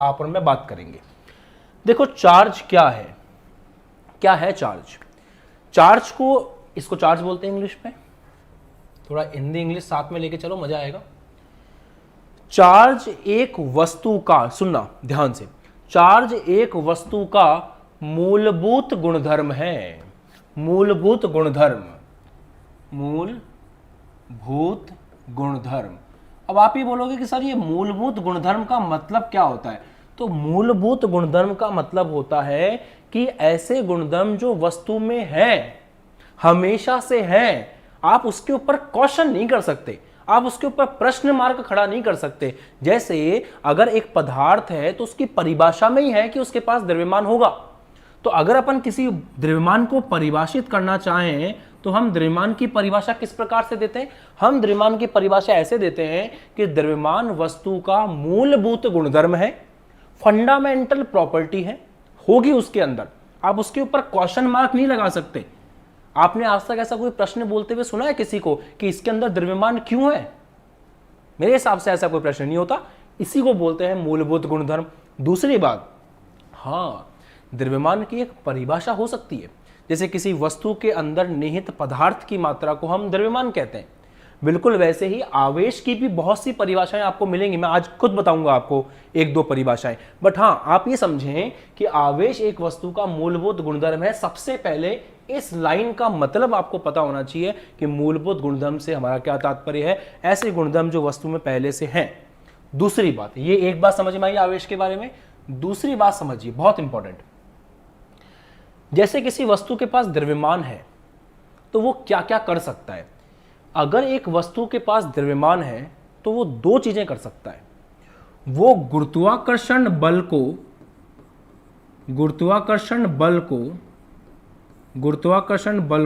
आप और मैं बात करेंगे। देखो चार्ज क्या है, क्या है चार्ज। चार्ज को, इसको चार्ज बोलते हैं इंग्लिश में, थोड़ा हिंदी इंग्लिश साथ में लेके चलो मजा आएगा। चार्ज एक वस्तु का, सुनना ध्यान से, चार्ज एक वस्तु का मूलभूत गुणधर्म है। मूलभूत गुणधर्म, मूलभूत गुणधर्म। अब आप ये बोलोगे कि सर ये मूलभूत गुणधर्म का मतलब क्या होता है? तो मूलभूत गुणधर्म का मतलब होता है कि ऐसे गुणधर्म जो वस्तु में है, हमेशा से हैं, आप उसके ऊपर क्वेश्चन नहीं कर सकते, आप उसके ऊपर प्रश्न मार्क खड़ा नहीं कर सकते। जैसे अगर एक पदार्थ है तो उसकी परिभाषा में ही है कि उसके पास द्रव्यमान होगा। तो अगर अपन किसी द्रव्यमान को परिभाषित करना चाहें तो हम द्रव्यमान की परिभाषा किस प्रकार से देते हैं? हम द्रव्यमान की परिभाषा ऐसे देते हैं कि द्रव्यमान वस्तु का मूलभूत गुणधर्म है, फंडामेंटल प्रॉपर्टी है, होगी उसके अंदर, आप उसके ऊपर क्वेश्चन मार्क नहीं लगा सकते। आपने आज तक ऐसा कोई प्रश्न बोलते हुए सुना है किसी को कि इसके अंदर द्रव्यमान क्यों है? मेरे हिसाब से ऐसा कोई प्रश्न नहीं होता। इसी को बोलते हैं मूलभूत गुणधर्म। दूसरी बात, हाँ, द्रव्यमान की एक परिभाषा हो सकती है। जैसे किसी वस्तु के अंदर निहित पदार्थ की मात्रा को हम द्रव्यमान कहते हैं, बिल्कुल वैसे ही आवेश की भी बहुत सी परिभाषाएं आपको मिलेंगी। मैं आज खुद बताऊंगा आपको एक दो परिभाषाएं, बट हाँ आप ये समझें कि आवेश एक वस्तु का मूलभूत गुणधर्म है। सबसे पहले इस लाइन का मतलब आपको पता होना चाहिए कि मूलभूत गुणधर्म से हमारा क्या तात्पर्य है, ऐसे गुणधर्म जो वस्तु में पहले से हैं। दूसरी बात, ये एक बात समझ में आई आवेश के बारे में। दूसरी बात समझिए, बहुत इंपॉर्टेंट, जैसे किसी वस्तु के पास द्रव्यमान है तो वो क्या क्या कर सकता है। अगर एक वस्तु के पास द्रव्यमान है तो वो दो चीजें कर सकता है। वो गुरुत्वाकर्षण बल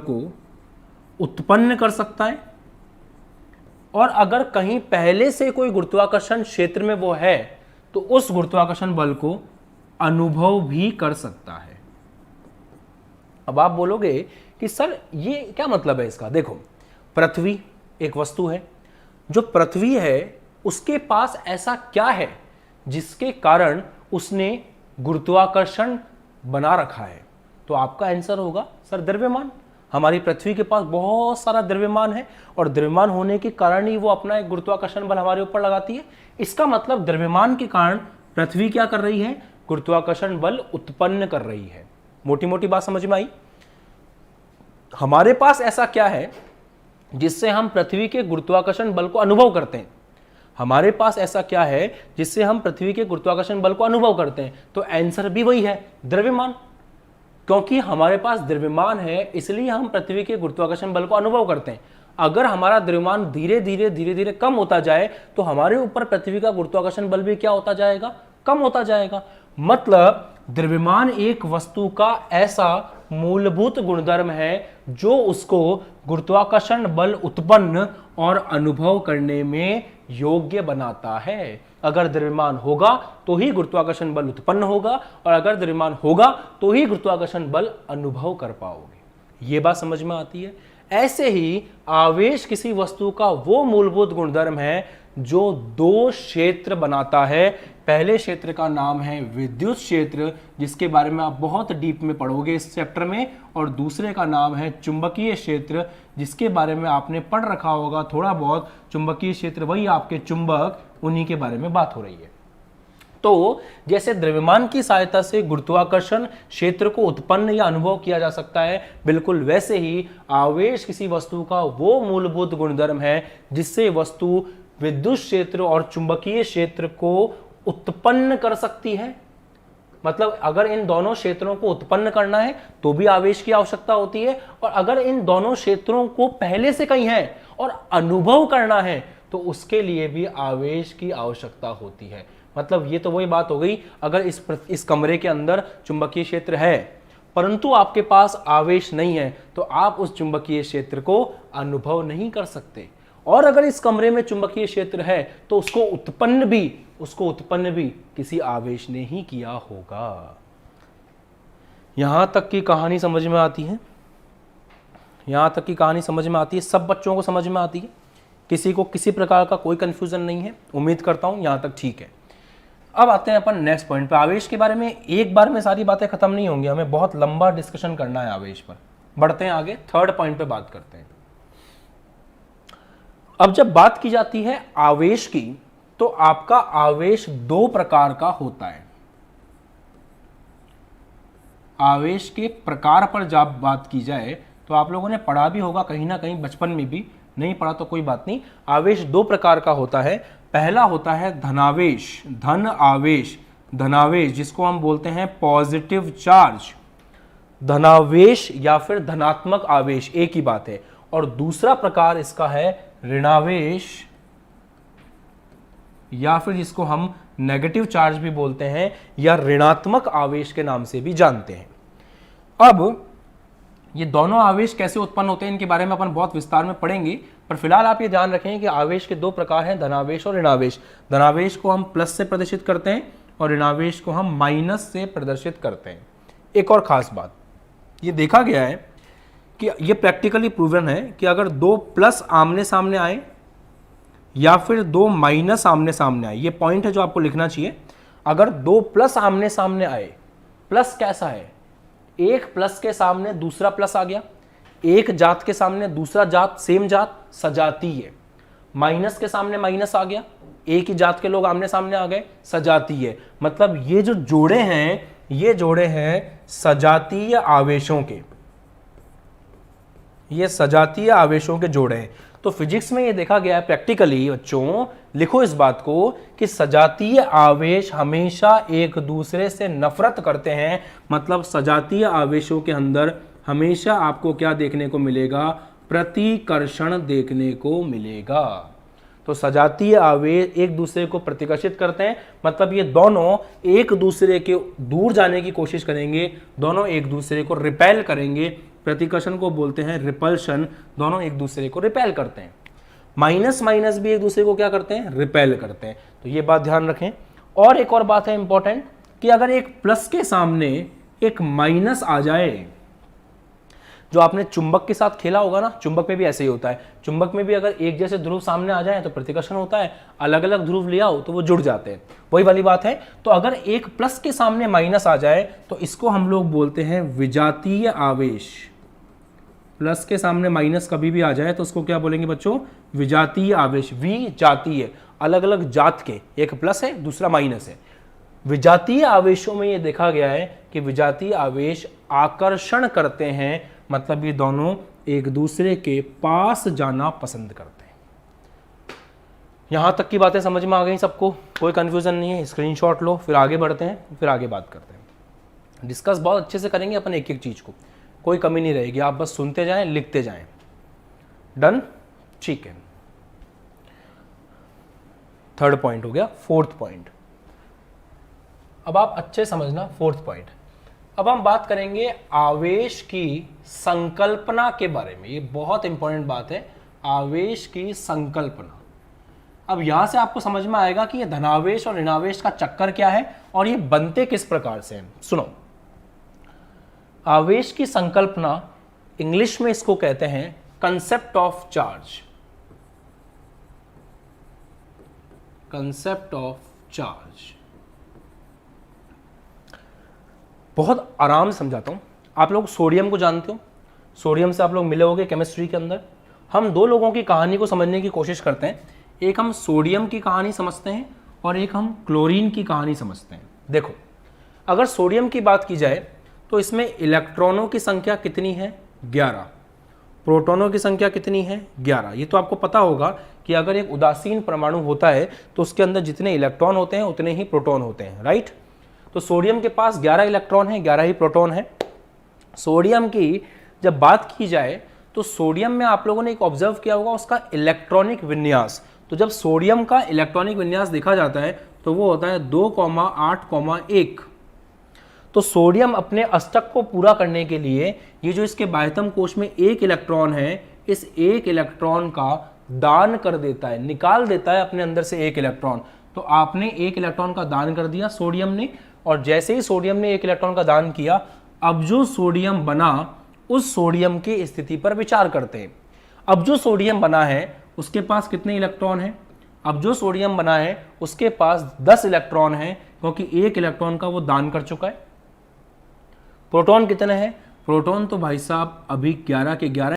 को उत्पन्न कर सकता है, और अगर कहीं पहले से कोई गुरुत्वाकर्षण क्षेत्र में वो है तो उस गुरुत्वाकर्षण बल को अनुभव भी कर सकता है। अब आप बोलोगे कि सर ये क्या मतलब है इसका? देखो, पृथ्वी एक वस्तु है, जो पृथ्वी है उसके पास ऐसा क्या है जिसके कारण उसने गुरुत्वाकर्षण बना रखा है? तो आपका आंसर होगा सर द्रव्यमान। हमारी पृथ्वी के पास बहुत सारा द्रव्यमान है और द्रव्यमान होने के कारण ही वो अपना एक गुरुत्वाकर्षण बल हमारे ऊपर लगाती है। इसका मतलब द्रव्यमान के कारण पृथ्वी क्या कर रही है? गुरुत्वाकर्षण बल उत्पन्न कर रही है। मोटी मोटी बात समझ में आई? हमारे पास ऐसा क्या है जिससे हम पृथ्वी के गुरुत्वाकर्षण बल को अनुभव करते हैं? हमारे पास ऐसा क्या है जिससे हम पृथ्वी के गुरुत्वाकर्षण बल को अनुभव करते हैं? तो आंसर भी वही है, द्रव्यमान। क्योंकि हमारे पास द्रव्यमान है इसलिए हम पृथ्वी के गुरुत्वाकर्षण बल को अनुभव करते हैं। अगर हमारा द्रव्यमान धीरे धीरे कम होता जाए तो हमारे ऊपर पृथ्वी का गुरुत्वाकर्षण बल भी क्या होता जाएगा? कम होता जाएगा। मतलब द्रव्यमान एक वस्तु का ऐसा मूलभूत गुणधर्म है जो उसको गुरुत्वाकर्षण बल उत्पन्न और अनुभव करने में योग्य बनाता है। अगर द्रव्यमान होगा तो ही गुरुत्वाकर्षण बल उत्पन्न होगा, और अगर द्रव्यमान होगा तो ही गुरुत्वाकर्षण बल अनुभव कर पाओगे। ये बात समझ में आती है? ऐसे ही आवेश किसी वस्तु का वो मूलभूत गुणधर्म है जो दो क्षेत्र बनाता है। पहले क्षेत्र का नाम है विद्युत क्षेत्र, जिसके बारे में आप बहुत डीप में पढ़ोगे इस चैप्टर में, और दूसरे का नाम है चुंबकीय क्षेत्र, जिसके बारे में आपने पढ़ रखा होगा थोड़ा बहुत। चुंबकीय क्षेत्र वही आपके चुंबक, उन्हीं के बारे में बात हो रही है। तो जैसे द्रव्यमान की सहायता से गुरुत्वाकर्षण क्षेत्र को उत्पन्न या अनुभव किया जा सकता है, बिल्कुल वैसे ही आवेश किसी वस्तु का वो मूलभूत गुणधर्म है जिससे वस्तु विद्युत क्षेत्र और चुंबकीय क्षेत्र को उत्पन्न कर सकती है। मतलब अगर इन दोनों क्षेत्रों को उत्पन्न करना है तो भी आवेश की आवश्यकता होती है, और अगर इन दोनों क्षेत्रों को पहले से कहीं है और अनुभव करना है तो उसके लिए भी आवेश की आवश्यकता होती है। मतलब ये तो वही बात हो गई, अगर इस कमरे के अंदर चुंबकीय क्षेत्र है परंतु आपके पास आवेश नहीं है तो आप उस चुंबकीय क्षेत्र को अनुभव नहीं कर सकते। और अगर इस कमरे में चुंबकीय क्षेत्र है तो उसको उत्पन्न भी किसी आवेश ने ही किया होगा। यहां तक की कहानी समझ में आती है? यहां तक की कहानी समझ में आती है? सब बच्चों को समझ में आती है? किसी को किसी प्रकार का कोई कंफ्यूजन नहीं है? उम्मीद करता हूं यहां तक ठीक है। अब आते हैं अपन नेक्स्ट पॉइंट पे। आवेश के बारे में एक बार में सारी बातें खत्म नहीं होंगी, हमें बहुत लंबा डिस्कशन करना है आवेश पर। बढ़ते हैं आगे, थर्ड पॉइंट पे बात करते हैं। अब जब बात की जाती है आवेश की, तो आपका आवेश दो प्रकार का होता है। आवेश के प्रकार पर जब बात की जाए तो आप लोगों ने पढ़ा भी होगा कहीं ना कहीं बचपन में भी, नहीं पढ़ा तो कोई बात नहीं। आवेश दो प्रकार का होता है। पहला होता है धनावेश, धन आवेश, धनावेश जिसको हम बोलते हैं पॉजिटिव चार्ज, धनावेश या फिर धनात्मक आवेश, एक ही बात है। और दूसरा प्रकार इसका है ऋणावेश, या फिर जिसको हम नेगेटिव चार्ज भी बोलते हैं या ऋणात्मक आवेश के नाम से भी जानते हैं। अब ये दोनों आवेश कैसे उत्पन्न होते हैं इनके बारे में अपन बहुत विस्तार में पढ़ेंगे, पर फिलहाल आप ये ध्यान रखें कि आवेश के दो प्रकार हैं, धनावेश और ऋणावेश। धनावेश को हम प्लस से प्रदर्शित करते हैं और ऋणावेश को हम माइनस से प्रदर्शित करते हैं। एक और खास बात, ये देखा गया है कि ये प्रैक्टिकली प्रूवन है कि अगर दो प्लस आमने सामने आए या फिर दो माइनस आमने सामने आए, ये पॉइंट है जो आपको लिखना चाहिए। अगर दो प्लस आमने सामने आए, प्लस कैसा है, एक प्लस के सामने दूसरा प्लस आ गया, एक जात के सामने दूसरा जात, सेम जात, सजातीय है। माइनस के सामने माइनस आ गया, एक ही जात के लोग आमने सामने आ गए, सजातीय है। मतलब ये जो जोड़े हैं, ये जोड़े हैं सजातीय आवेशों के, ये सजातीय आवेशों के जोड़े हैं। तो फिजिक्स में ये देखा गया है प्रैक्टिकली, बच्चों लिखो इस बात को, कि सजातीय आवेश हमेशा एक दूसरे से नफरत करते हैं। मतलब सजातीय आवेशों के अंदर हमेशा आपको क्या देखने को मिलेगा, प्रतिकर्षण देखने को मिलेगा। तो सजातीय आवेश एक दूसरे को प्रतिकर्षित करते हैं, मतलब ये दोनों एक दूसरे के दूर जाने की कोशिश करेंगे, दोनों एक दूसरे को रिपेल करेंगे। प्रतिकर्षण को बोलते हैं रिपल्शन, दोनों एक दूसरे को रिपेल करते हैं। माइनस माइनस भी एक दूसरे को क्या करते हैं, रिपेल करते हैं। तो ये बात ध्यान रखें। और एक और बात है इंपॉर्टेंट, कि अगर एक प्लस के सामने एक माइनस आ जाए, जो आपने चुंबक के साथ खेला होगा ना, चुंबक में भी ऐसे ही होता है। चुंबक में भी अगर एक जैसे ध्रुव सामने आ जाए तो प्रतिकर्षण होता है, अलग अलग ध्रुव ले आओ तो वो जुड़ जाते हैं, वही वाली बात है। तो अगर एक प्लस के सामने माइनस आ जाए तो इसको हम लोग बोलते हैं विजातीय आवेश। प्लस के सामने माइनस कभी भी आ जाए तो उसको क्या बोलेंगे बच्चों, विजातीय आवेश। विजातीय, अलग अलग जात के, एक प्लस है दूसरा माइनस है। विजातीय आवेशों में ये देखा गया है कि विजातीय आवेश आकर्षण करते हैं, मतलब ये दोनों एक दूसरे के पास जाना पसंद करते हैं। यहां तक की बातें समझ में आ गई सबको, कोई कंफ्यूजन नहीं है, स्क्रीनशॉट लो, फिर आगे बढ़ते हैं, फिर आगे बात करते हैं। डिस्कस बहुत अच्छे से करेंगे अपन एक एक चीज को, कोई कमी नहीं रहेगी, आप बस सुनते जाएं, लिखते जाएं। डन, ठीक है। थर्ड पॉइंट हो गया। फोर्थ पॉइंट, अब आप अच्छे समझना फोर्थ पॉइंट। अब हम बात करेंगे आवेश की संकल्पना के बारे में। ये बहुत इंपॉर्टेंट बात है, आवेश की संकल्पना। अब यहां से आपको समझ में आएगा कि ये धनावेश और ऋणावेश का चक्कर क्या है और ये बनते किस प्रकार से हैं। सुनो, आवेश की संकल्पना, इंग्लिश में इसको कहते हैं concept of charge. Concept of charge बहुत आराम से समझाता हूं। आप लोग सोडियम को जानते हो, सोडियम से आप लोग मिले होंगे केमिस्ट्री के अंदर। हम दो लोगों की कहानी को समझने की कोशिश करते हैं, एक हम सोडियम की कहानी समझते हैं और एक हम क्लोरीन की कहानी समझते हैं। देखो, अगर सोडियम की बात की जाए तो इसमें इलेक्ट्रॉनों की संख्या कितनी है, 11। प्रोटॉनों की संख्या कितनी है, 11। ये तो आपको पता होगा कि अगर एक उदासीन परमाणु होता है तो उसके अंदर जितने इलेक्ट्रॉन होते हैं उतने ही प्रोटॉन होते हैं, राइट। तो सोडियम के पास 11 इलेक्ट्रॉन है, 11 ही प्रोटॉन है। सोडियम की जब बात की जाए तो सोडियम में आप लोगों ने एक ऑब्जर्व किया होगा उसका इलेक्ट्रॉनिक विन्यास। तो जब सोडियम का इलेक्ट्रॉनिक विन्यास देखा जाता है तो वो होता है 2,8,1। तो सोडियम अपने अष्टक को पूरा करने के लिए ये जो इसके बाह्यतम कोश में एक इलेक्ट्रॉन है, इस एक इलेक्ट्रॉन का दान कर देता है, निकाल देता है अपने अंदर से एक इलेक्ट्रॉन। तो आपने एक इलेक्ट्रॉन का दान कर दिया सोडियम ने, और जैसे ही सोडियम ने एक इलेक्ट्रॉन का दान किया, अब जो सोडियम बना उस सोडियम की स्थिति पर विचार करते हैं। अब जो सोडियम बना है उसके पास कितने इलेक्ट्रॉन हैं, अब जो सोडियम बना है उसके पास 10 इलेक्ट्रॉन है, क्योंकि एक इलेक्ट्रॉन का वो दान कर चुका है। प्रोटॉन कितने हैं? प्रोटॉन तो भाई साहब अभी 11 के 11